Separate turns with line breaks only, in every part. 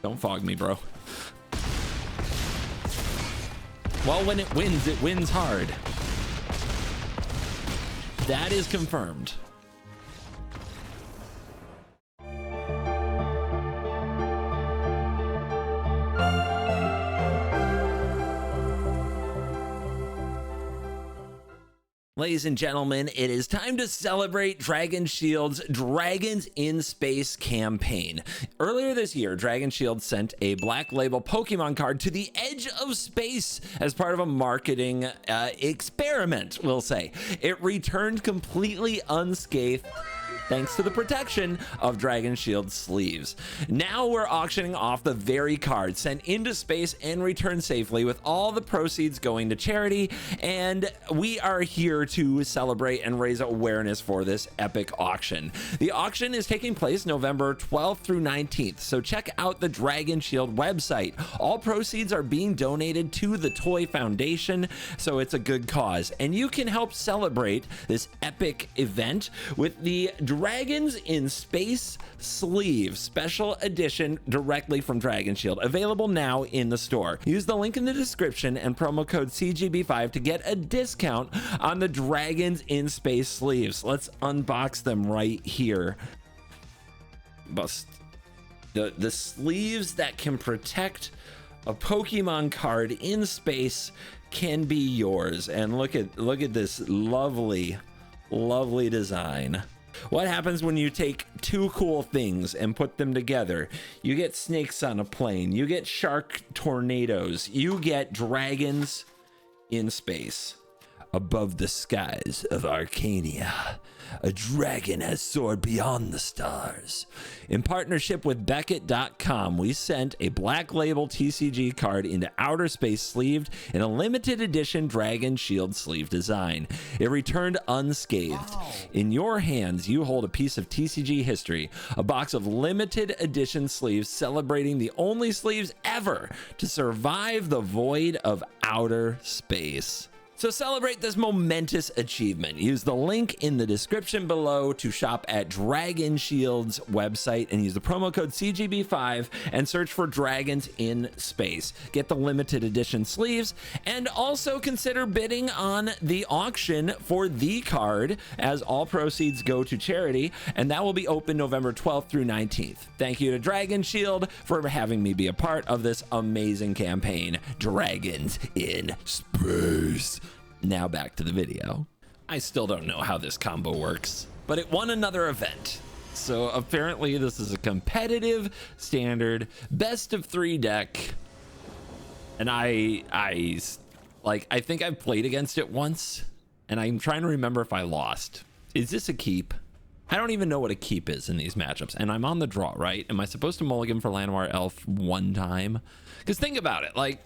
Don't fog me, bro. Well, when it wins hard. That is confirmed. Ladies and gentlemen, it is time to celebrate Dragon Shield's Dragons in Space campaign. Earlier this year, Dragon Shield sent a black label Pokemon card to the edge of space as part of a marketing experiment, we'll say. It returned completely unscathed, thanks to the protection of Dragon Shield sleeves. Now we're auctioning off the very card sent into space and returned safely, with all the proceeds going to charity, and we are here to celebrate and raise awareness for this epic auction. The auction is taking place November 12th through 19th, so check out the Dragon Shield website. All proceeds are being donated to the Toy Foundation, so it's a good cause, and you can help celebrate this epic event with the Dragons in Space sleeve special edition directly from Dragon Shield, available now in the store. Use the link in the description and promo code CGB5 to get a discount on the Dragons in Space sleeves. Let's unbox them right here. Bust the sleeves that can protect a Pokemon card in space can be yours, and look at this lovely design. What happens when you take two cool things and put them together? You get snakes on a plane, you get shark tornadoes, you get dragons in space. Above the skies of Arcania, a dragon has soared beyond the stars. In partnership with Beckett.com, we sent a black label TCG card into outer space sleeved in a limited edition Dragon Shield sleeve design. It returned unscathed. Wow. In your hands, you hold a piece of TCG history, a box of limited edition sleeves celebrating the only sleeves ever to survive the void of outer space. So celebrate this momentous achievement. Use the link in the description below to shop at Dragon Shield's website and use the promo code CGB5 and search for Dragons in Space. Get the limited edition sleeves, and also consider bidding on the auction for the card, as all proceeds go to charity, and that will be open November 12th through 19th. Thank you to Dragon Shield for having me be a part of this amazing campaign, Dragons in Space. Now back to the video. I still don't know how this combo works, but it won another event. So apparently this is a competitive standard best of 3 deck. And I think I've played against it once, and I'm trying to remember if I lost. Is this a keep? I don't even know what a keep is in these matchups, and I'm on the draw, right? Am I supposed to mulligan for Llanowar Elf one time? Because think about it, like,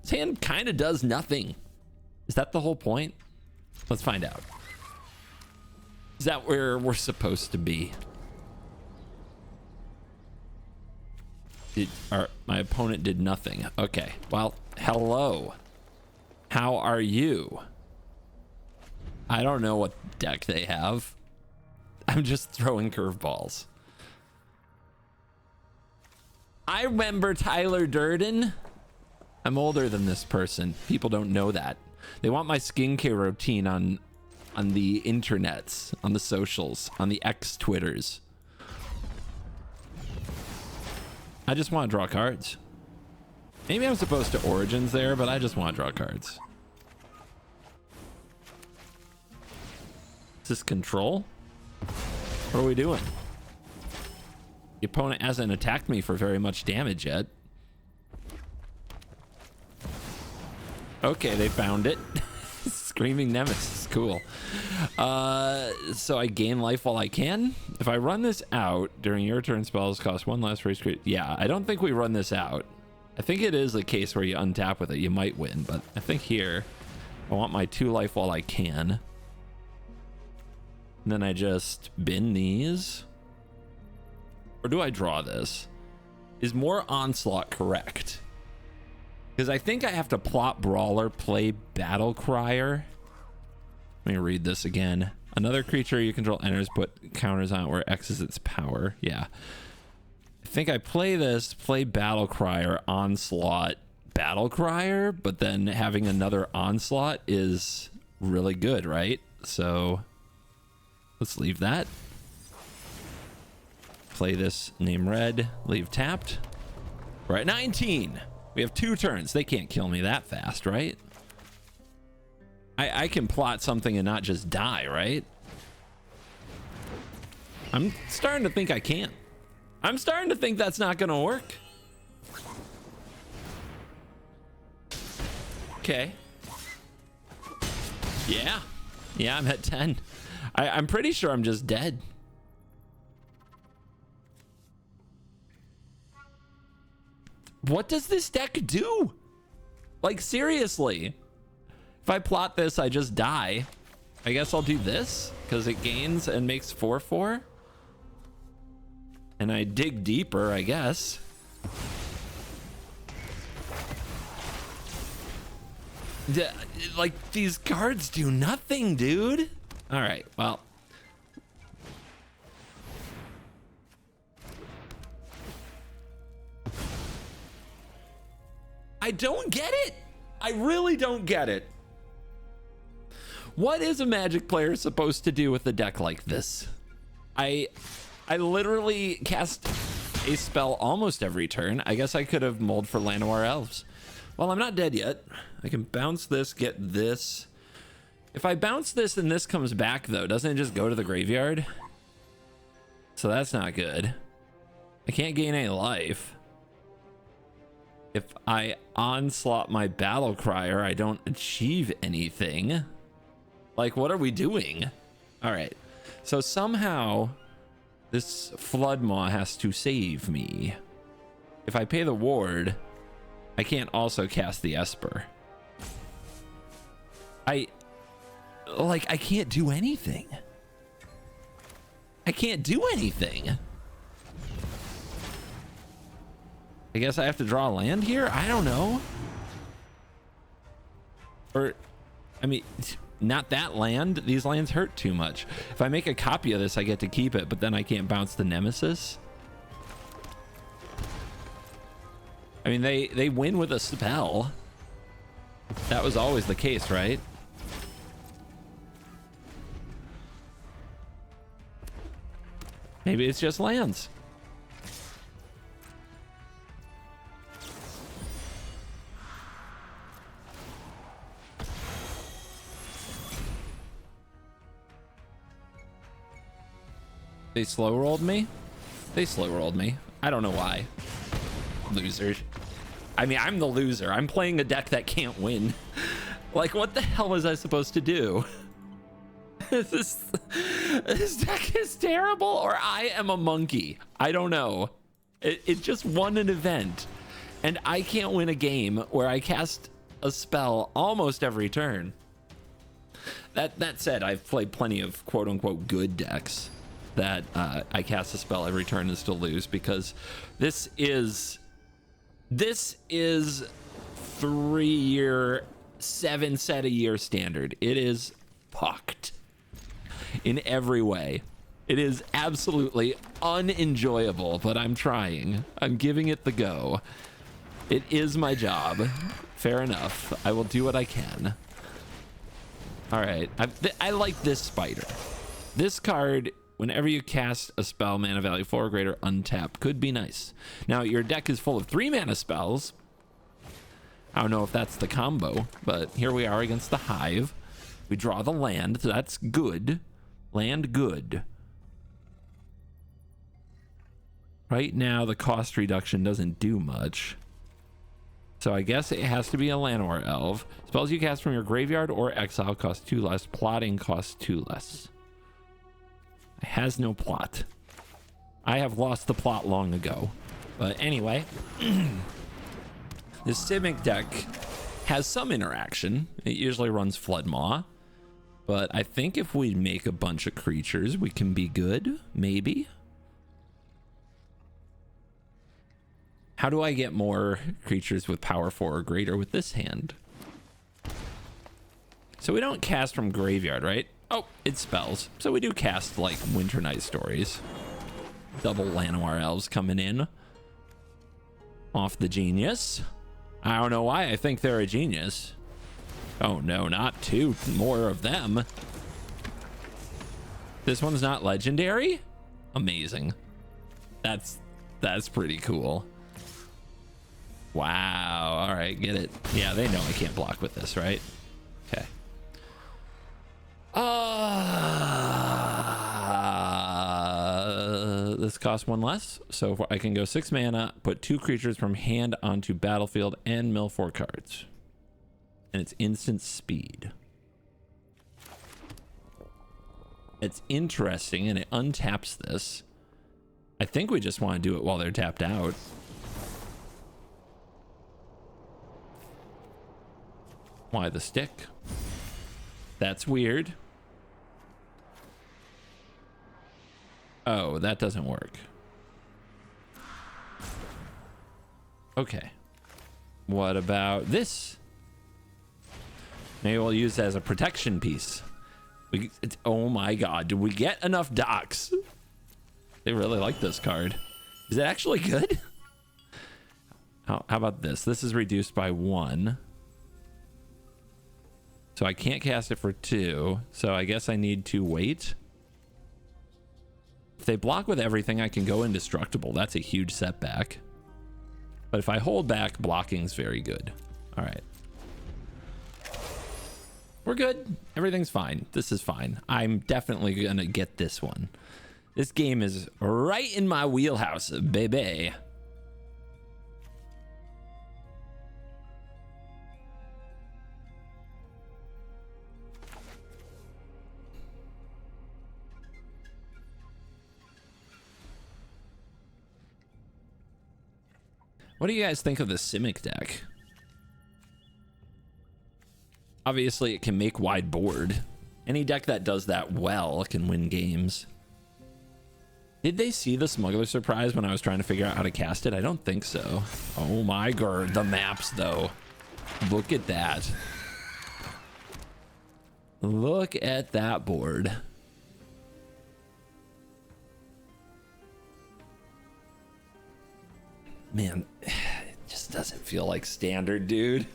this hand kind of does nothing. Is that the whole point? Let's find out. Is that where we're supposed to be? My opponent did nothing. Okay, well, hello. How are you? I don't know what deck they have. I'm just throwing curveballs. I remember Tyler Durden. I'm older than this person. People don't know that. They want my skincare routine on the internets, on the socials, on the X Twitters. I just want to draw cards. Maybe I'm supposed to Origins there, but I just want to draw cards. Is this control? What are we doing? The opponent hasn't attacked me for very much damage yet. Okay, they found it. Screaming Nemesis, cool. So I gain life while I can. If I run this out during your turn, spells cost 1 less for each creature. Yeah, I don't think we run this out. I think it is a case where you untap with it, you might win, but I think here I want my 2 life while I can. And then I just bin these. Or do I draw this? Is more Onslaught correct? Because I think I have to plot Brawler, play Battlecrier. Let me read this again. Another creature you control enters, put counters on it where X is its power. Yeah. I think I play Battlecrier, Onslaught, Battlecrier, but then having another Onslaught is really good, right? So let's leave that. Play this, name red, leave tapped. We're at 19. We have 2 turns. They can't kill me that fast, right? I can plot something and not just die, right? I'm starting to think I can't. I'm starting to think that's not going to work. Okay. Yeah. Yeah, I'm at 10. I'm pretty sure I'm just dead. What does this deck do? Like, seriously. If I plot this, I just die. I guess I'll do this because it gains and makes 4/4. And I dig deeper, I guess. Like, these cards do nothing, dude. All right, well. I don't get it. I really don't get it. What is a Magic player supposed to do with a deck like this? I literally cast a spell almost every turn. I guess I could have mulled for Llanowar Elves. Well, I'm not dead yet. I can bounce this, get this. If I bounce this and this comes back, though, doesn't it just go to the graveyard? So that's not good. I can't gain any life. If I onslaught my Battlecrier, I don't achieve anything. Like, what are we doing? All right. So somehow this Floodmaw has to save me. If I pay the ward, I can't also cast the Esper. I can't do anything. I can't do anything. I guess I have to draw land here? I don't know. Or, I mean, not that land. These lands hurt too much. If I make a copy of this, I get to keep it, but then I can't bounce the Nemesis. I mean, they win with a spell. That was always the case, right? Maybe it's just lands. They slow rolled me? They slow rolled me. I don't know why. Loser. I mean, I'm the loser. I'm playing a deck that can't win. Like, what the hell was I supposed to do? This deck is terrible, or I am a monkey. I don't know. It just won an event, and I can't win a game where I cast a spell almost every turn. That said, I've played plenty of quote-unquote good decks that I cast a spell every turn and still lose, because this is 3-year, 7-set-a-year standard. It is fucked in every way. It is absolutely unenjoyable, but I'm trying. I'm giving it the go. It is my job. Fair enough. I will do what I can. All right. I like this spider. This card, whenever you cast a spell, mana value 4 or greater, untap, could be nice. Now, your deck is full of 3 mana spells. I don't know if that's the combo, but here we are against the Hive. We draw the land, so that's good. Land good. Right now, the cost reduction doesn't do much. So I guess it has to be a Llanowar Elf. Spells you cast from your graveyard or exile cost 2 less. Plotting costs 2 less. It has no plot. I have lost the plot long ago. But anyway, this Simic deck has some interaction. It usually runs Floodmaw. But I think if we make a bunch of creatures, we can be good. Maybe. How do I get more creatures with power 4 or greater with this hand? So we don't cast from graveyard, right? Oh, it spells. So we do cast like Winter Night Stories. Double Llanowar elves coming in off the genius. I don't know why I think they're a genius. Oh no, not two more of them. This one's not legendary? Amazing. That's pretty cool. Wow. All right, get it. Yeah, they know I can't block with this, right? Okay. This costs one less, so I can go 6 mana, put 2 creatures from hand onto battlefield, and mill 4 cards. And it's instant speed. It's interesting, and it untaps this. I think we just want to do it while they're tapped out. Why the stick? That's weird. Oh, that doesn't work. Okay. What about this? Maybe we'll use it as a protection piece. Oh my god, do we get enough docks? They really like this card. Is it actually good? How about this? This is reduced by 1. So I can't cast it for 2. So I guess I need to wait. If they block with everything, I can go indestructible. That's a huge setback. But if I hold back, blocking's very good. All right. We're good. Everything's fine. This is fine. I'm definitely going to get this one. This game is right in my wheelhouse, baby. What do you guys think of the Simic deck? Obviously, it can make wide board. Any deck that does that well can win games. Did they see the Smuggler Surprise when I was trying to figure out how to cast it? I don't think so. Oh my god, the maps though. Look at that. Look at that board. Man, it just doesn't feel like standard, dude.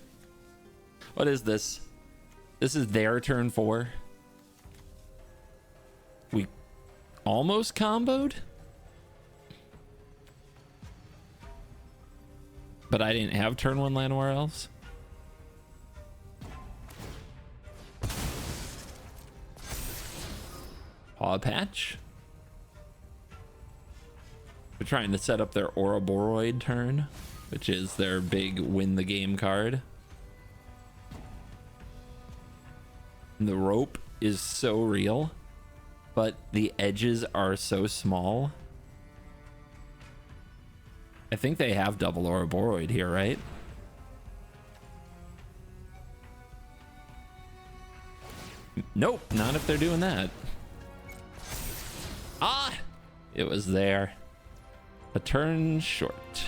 What is this? This is their turn 4. We almost comboed? But I didn't have turn 1 Llanowar elves. Paw Patch. They're trying to set up their Ouroboros turn, which is their big win the game card. And the rope is so real, but the edges are so small. I think they have double Ouroboros here, right? Nope, not if they're doing that. Ah! It was there. A turn short.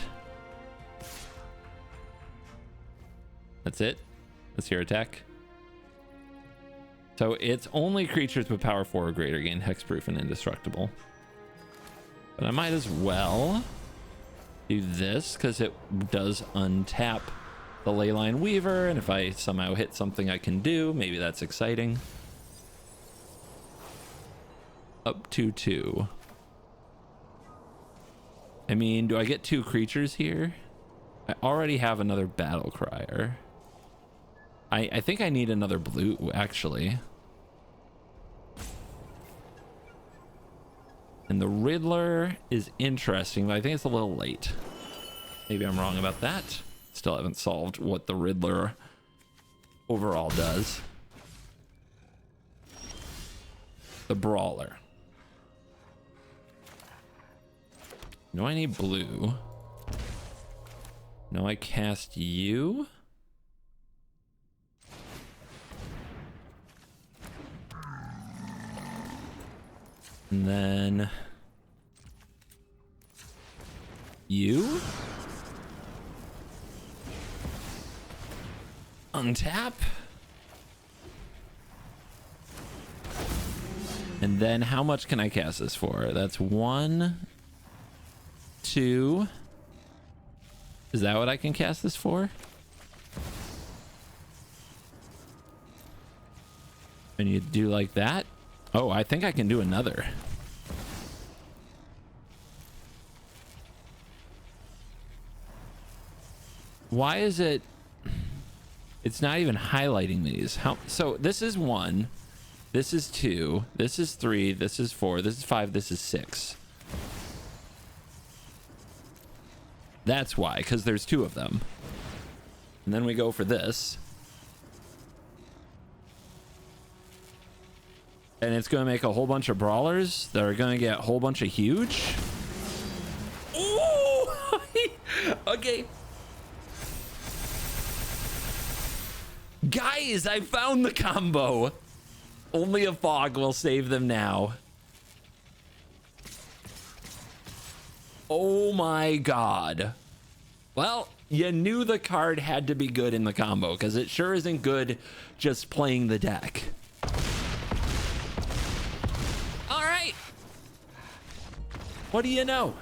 That's it. That's your attack. So it's only creatures with power 4 or greater gain hexproof and indestructible. But I might as well do this because it does untap the Leyline Weaver, and if I somehow hit something I can do, maybe that's exciting. Up to 2. I mean, do I get 2 creatures here? I already have another Battlecrier. I think I need another blue, actually. And the Riddler is interesting, but I think it's a little late. Maybe I'm wrong about that. Still haven't solved what the Riddler overall does. The Brawler. No, I need blue. No, I cast you. And then you untap. And then how much can I cast this for? That's 1, 2. Is that what I can cast this for? And you do like that? Oh, I think I can do another. Why is it... It's not even highlighting these. So this is 1. This is 2. This is 3. This is 4. This is 5. This is 6. That's why, because there's 2 of them. And then we go for this. And it's going to make a whole bunch of brawlers that are going to get a whole bunch of huge. Ooh! Okay. Guys, I found the combo. Only a fog will save them now. Oh my god. Well, you knew the card had to be good in the combo, because it sure isn't good just playing the deck. All right. What do you know?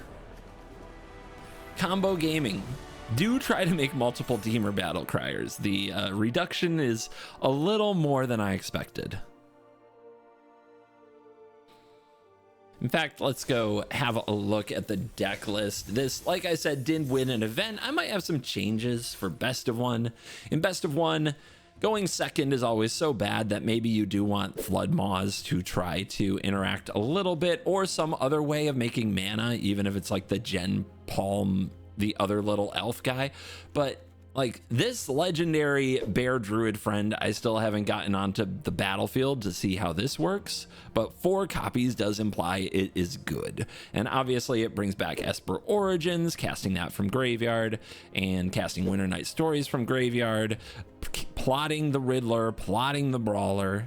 Combo gaming. Do try to make multiple Temur Battlecriers. The reduction is a little more than I expected. In fact, let's go have a look at the deck list. This, like I said, did win an event. I might have some changes for best of one. In best of one, going second is always so bad that maybe you do want Flood Maws to try to interact a little bit, or some other way of making mana, even if it's like the Gen Palm, the other little elf guy. But like this legendary bear druid friend, I still haven't gotten onto the battlefield to see how this works, but 4 copies does imply it is good. And obviously it brings back Esper Origins, casting that from graveyard, and casting Winter Night Stories from graveyard, plotting the Riddler, plotting the Brawler,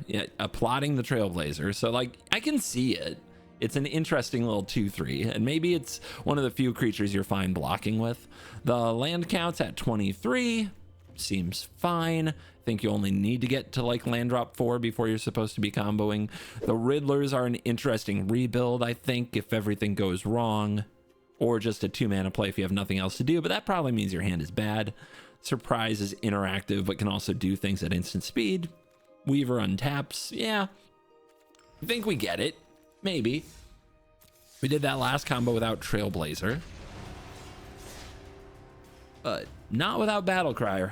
plotting the Trailblazer. So like I can see it. It's an interesting little 2/3, and maybe it's one of the few creatures you're fine blocking with. The land count's at 23, seems fine. I think you only need to get to like land drop 4 before you're supposed to be comboing. The Riddlers are an interesting rebuild, I think, if everything goes wrong, or just a 2-mana play if you have nothing else to do, but that probably means your hand is bad. Surprise is interactive, but can also do things at instant speed. Weaver untaps, yeah. I think we get it. Maybe. We did that last combo without Trailblazer, but not without Battlecrier.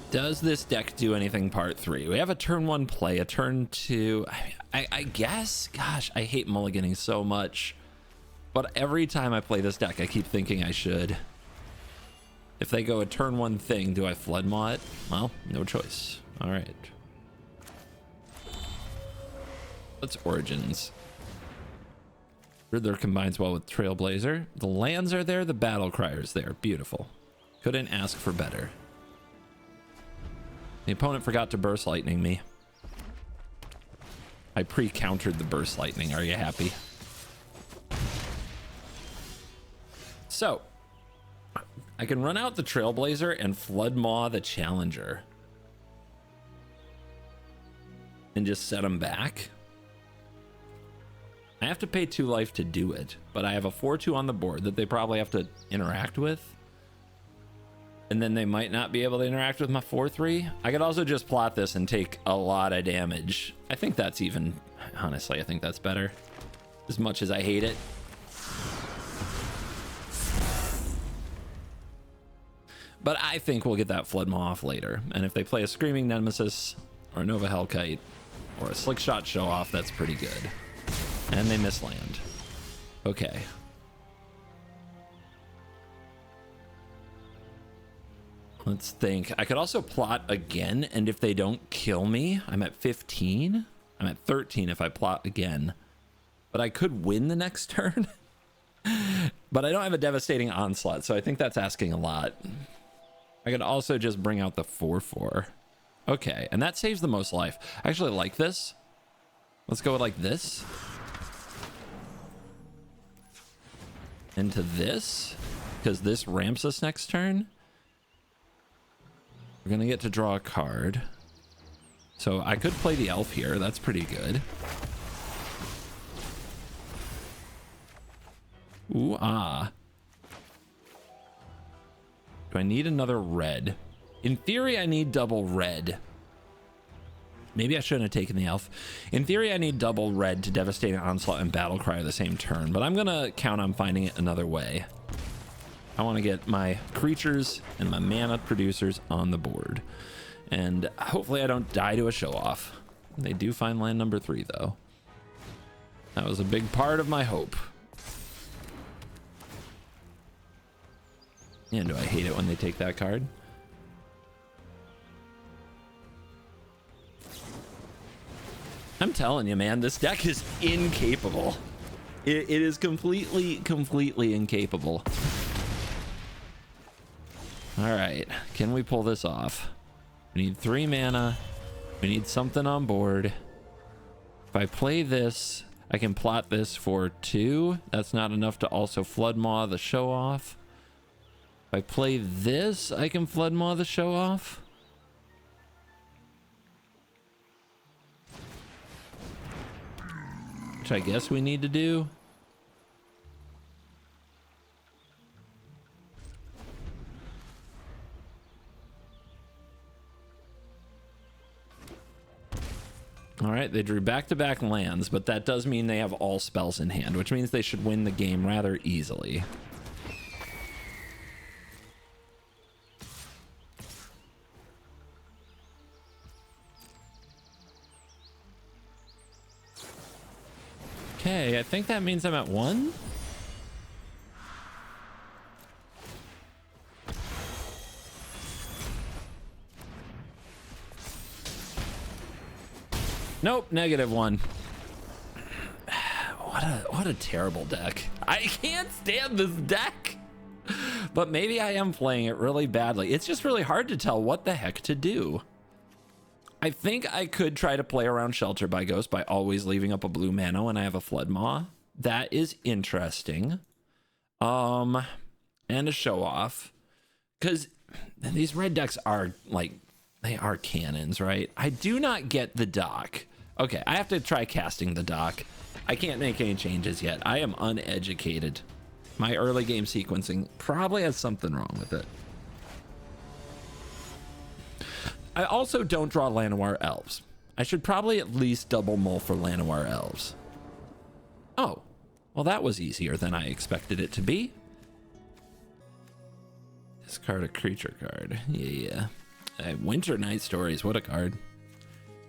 Does this deck do anything part 3? We have a turn 1 play, a turn 2. I guess, gosh, I hate mulliganing so much, but every time I play this deck, I keep thinking I should. If they go a turn 1 thing, do I Flood Maw it? Well, no choice. All right. Let's Origins. Riddler combines well with Trailblazer. The lands are there, the Battlecryer's there. Beautiful. Couldn't ask for better. The opponent forgot to Burst Lightning me. I pre-countered the Burst Lightning. Are you happy? So, I can run out the Trailblazer and Flood Maw the Challenger. And just set them back. I have to pay 2 life to do it, but I have a 4/2 on the board that they probably have to interact with. And then they might not be able to interact with my 4/3. I could also just plot this and take a lot of damage. I think that's even, honestly, I think that's better. As much as I hate it. But I think we'll get that Flood Maw off later. And if they play a Screaming Nemesis or a Nova Hellkite or a Slick Shot Show Off, that's pretty good. And they miss land. Okay. Let's think. I could also plot again, and if they don't kill me, I'm at 15. I'm at 13 if I plot again. But I could win the next turn. But I don't have a Devastating Onslaught, so I think that's asking a lot. I could also just bring out the 4/4. Okay, and that saves the most life. I actually like this. Let's go with like this. Into this, because this ramps us next turn. We're gonna get to draw a card, so I could play the elf here. That's pretty good. Ooh, ah. Do I need another red? In theory, I need double red. Maybe I shouldn't have taken the elf. In theory, I need double red to Devastating Onslaught and Battlecry the same turn, but I'm gonna count on finding it another way. I want to get my creatures and my mana producers on the board. And hopefully I don't die to a show off. They do find land number 3 though. That was a big part of my hope. And do I hate it when they take that card? I'm telling you, man, this deck is incapable. It is completely incapable. All right, can we pull this off? We need 3 mana. We need something on board. If I play this, I can plot this for 2. That's not enough to also Flood Maw the show off. If I play this, I can Flood Maw the show off. Which I guess we need to do. All right, they drew back-to-back lands, but that does mean they have all spells in hand, which means they should win the game rather easily. Okay, I think that means I'm at 1. Nope, -1. What a terrible deck. I can't stand this deck. But maybe I am playing it really badly. It's just really hard to tell what the heck to do. I think I could try to play around Shelter by Ghost by always leaving up a blue mana when I have a Flood Maw. That is interesting. And a show off. Because these red decks are like, they are cannons, right? I do not get the dock. Okay, I have to try casting the dock. I can't make any changes yet. I am uneducated. My early game sequencing probably has something wrong with it. I also don't draw Llanowar Elves. I should probably at least double mull for Llanowar Elves. Oh, well that was easier than I expected it to be. Discard a creature card. Yeah. Winter Night Stories, what a card.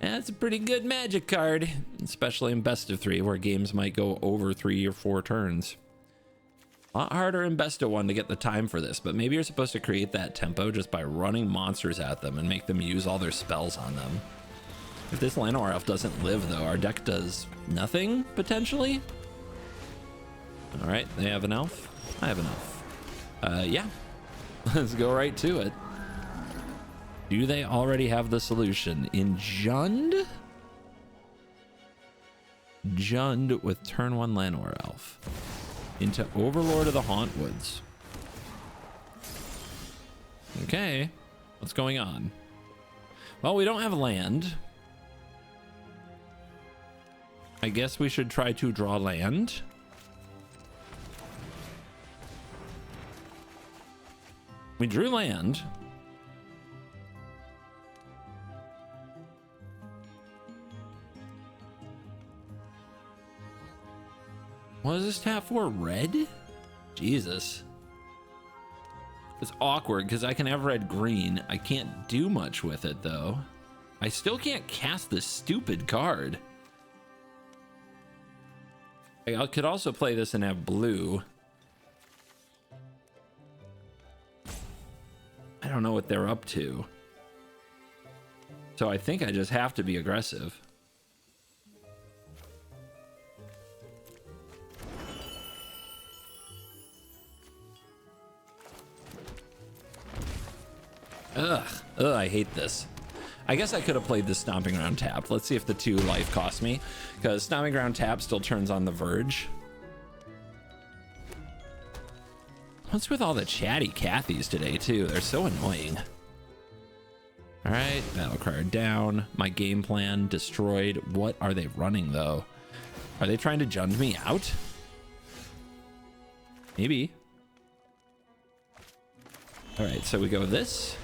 That's a pretty good Magic card, especially in best of 3 where games might go over 3 or 4 turns. A lot harder in best of 1 to get the time for this, but maybe you're supposed to create that tempo just by running monsters at them and make them use all their spells on them. If this Llanowar Elf doesn't live though, our deck does nothing, potentially? All right, they have an elf. I have an elf. Yeah, let's go right to it. Do they already have the solution in Jund? Jund with turn 1 Llanowar Elf into Overlord of the Hauntwoods. Okay, what's going on? Well, we don't have land. I guess we should try to draw land. We drew land. What is this tap for? Red? Jesus. It's awkward because I can have red green. I can't do much with it though. I still can't cast this stupid card. I could also play this and have blue. I don't know what they're up to. So I think I just have to be aggressive. Ugh, I hate this. I guess I could have played this Stomping Ground tapped. Let's see if the 2 life cost me, because Stomping Ground tap still turns on the Verge. What's with all the chatty Cathys today too? They're so annoying. All right, Battlecry down. My game plan destroyed. What are they running though? Are they trying to Jund me out? Maybe. All right, so we go with this.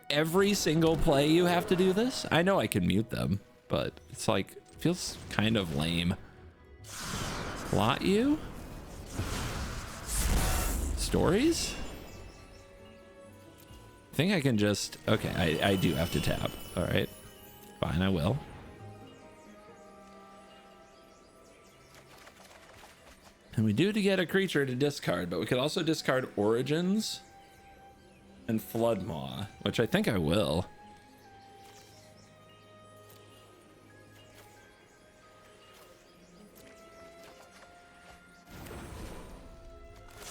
Every single play you have to do this? I know I can mute them, but it's like, feels kind of lame. Plot you? Stories? I think I can just, okay, I do have to tap. All right, fine, I will. And we do to get a creature to discard, but we could also discard Origins and Flood Maw, which I think I will.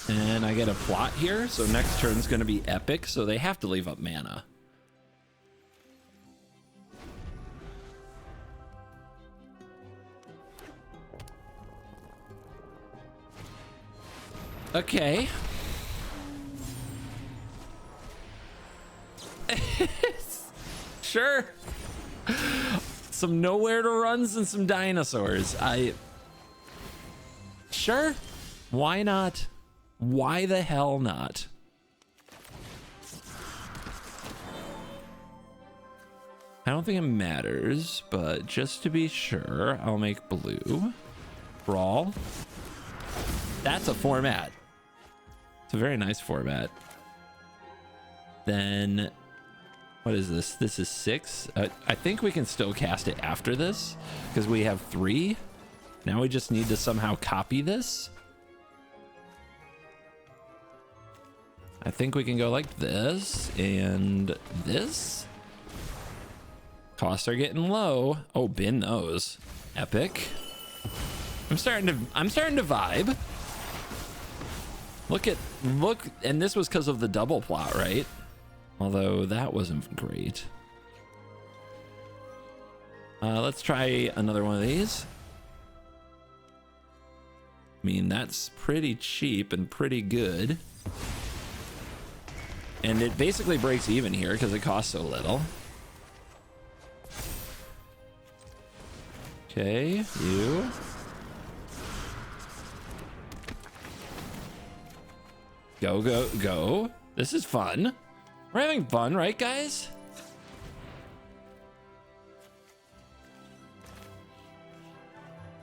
And I get a plot here, so next turn's going to be epic, so they have to leave up mana. Okay. Sure. Some nowhere to runs and some dinosaurs. Sure. Why not? Why the hell not? I don't think it matters, but just to be sure, I'll make blue. Brawl. That's a format. It's a very nice format. Then, what is this? This is 6. I think we can still cast it after this because we have 3. Now we just need to somehow copy this. I think we can go like this and this. Costs are getting low. Oh, bin those. Epic. I'm starting to vibe. Look, and this was because of the double plot, right? Although that wasn't great. Let's try another one of these. I mean, that's pretty cheap and pretty good. And it basically breaks even here because it costs so little. Okay, you. Go, go, go. This is fun. We're having fun, right, guys?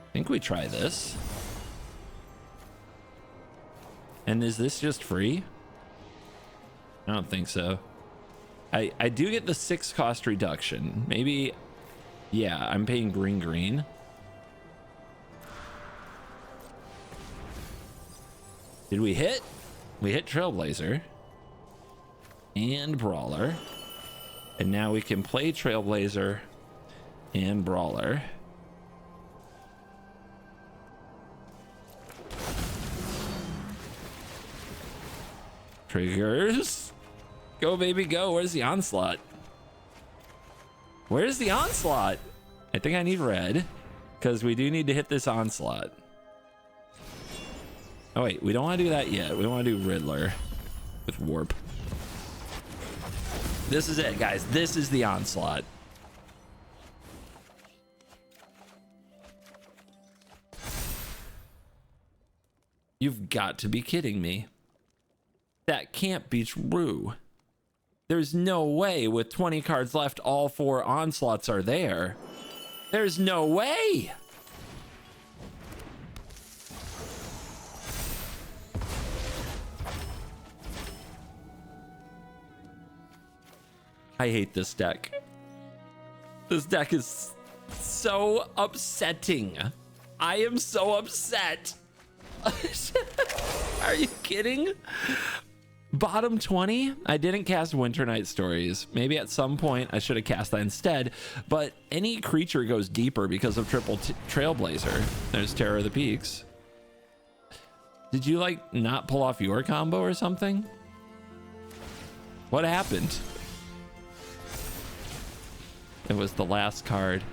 I think we try this. And is this just free? I don't think so. I do get the 6 cost reduction. Maybe, yeah, I'm paying green. Did we hit? We hit Trailblazer and Brawler. And now we can play Trailblazer and Brawler. Triggers. Go, baby, go. Where's the Onslaught? Where's the Onslaught? I think I need red because we do need to hit this Onslaught. Oh, wait. We don't want to do that yet. We want to do Riddler with Warp. This is it, guys. This is the Onslaught. You've got to be kidding me. That can't be true. There's no way with 20 cards left, all 4 Onslaughts are there. There's no way. I hate this deck. This deck is so upsetting. I am so upset. Are you kidding? Bottom 20, I didn't cast Winter Night Stories. Maybe at some point I should have cast that instead, but any creature goes deeper because of triple Trailblazer. There's Terror of the Peaks. Did you like not pull off your combo or something? What happened? It was the last card.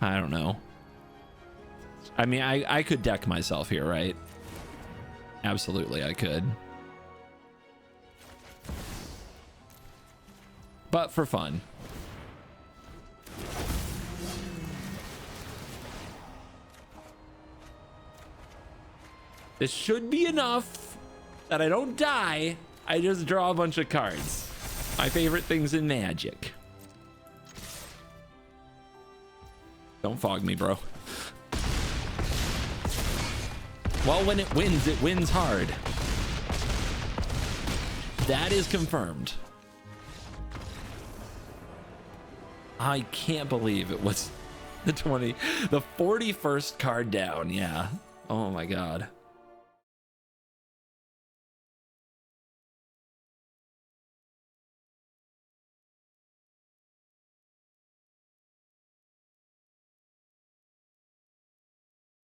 I don't know. I mean, I could deck myself here, right? Absolutely, I could. But for fun. This should be enough that I don't die. I just draw a bunch of cards. My favorite things in Magic. Don't fog me, bro. Well, when it wins hard. That is confirmed. I can't believe it was the 41st card down. Yeah. Oh my God.